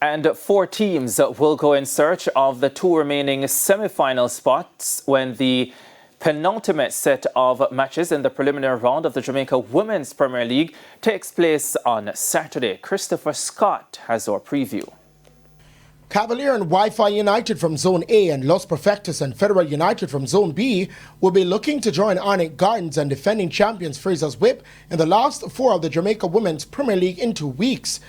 And 4 teams will go in search of the 2 remaining semi-final spots when the penultimate set of matches in the preliminary round of the Jamaica Women's Premier League takes place on Saturday. Christopher Scott has our preview. Cavalier and Wi-Fi United from Zone A and Los Perfectos and Federal United from Zone B will be looking to join Arnett Gardens and defending champions Fraser's Whip in the last 4 of the Jamaica Women's Premier League in 2 weeks.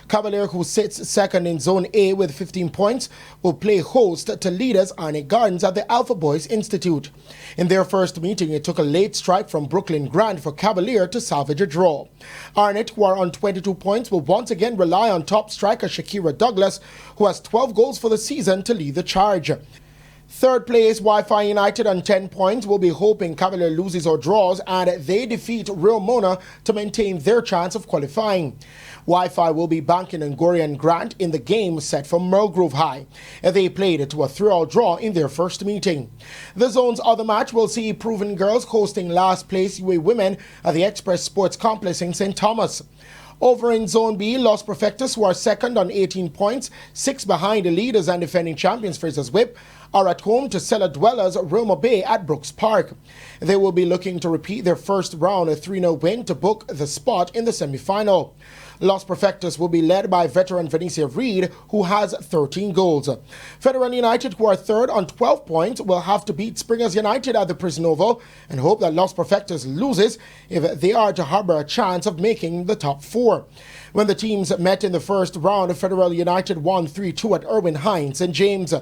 Cavalier, who sits second in Zone A with 15 points, will play host to leaders Arnett Gardens at the Alpha Boys Institute. In their first meeting, it took a late strike from Brooklyn Grant for Cavalier to salvage a draw. Arnett, who are on 22 points, will once again rely on top striker Shakira Douglas, who has 12 goals for the season, to lead the charge. Third place, Wi-Fi United on 10 points, will be hoping Cavalier loses or draws and they defeat Real Mona to maintain their chance of qualifying. Wi-Fi will be banking on Gory and Grant in the game set for Merlegrove High. They played to a 3-all draw in their first meeting. The zone's other match will see Proven Girls hosting last place UA Women at the Express Sports Complex in St. Thomas. Over in Zone B, Los Perfectos, who are second on 18 points, 6 behind the leaders and defending champions Fraser's Whip, are at home to Cellar Dwellers Roma Bay at Brooks Park. They will be looking to repeat their first round 3-0 win to book the spot in the semi-final. Los Perfectos will be led by veteran Venicia Reed, who has 13 goals. Federal United, who are third on 12 points, will have to beat Springers United at the Prison Oval and hope that Los Perfectos loses if they are to harbor a chance of making the top 4. When the teams met in the first round, Federal United won 3-2 at Irwin Hines St. James.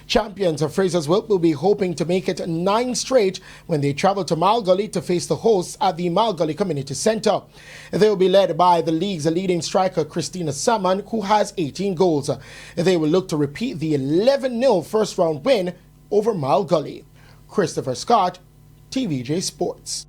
Champions of Fraser's Whip will be hoping to make it 9 straight when they travel to Malgully to face the hosts at the Malgully Community Centre. They will be led by the league's leading striker Christina Salmon, who has 18 goals. They will look to repeat the 11-0 first round win over Malgully. Christopher Scott, TVJ Sports.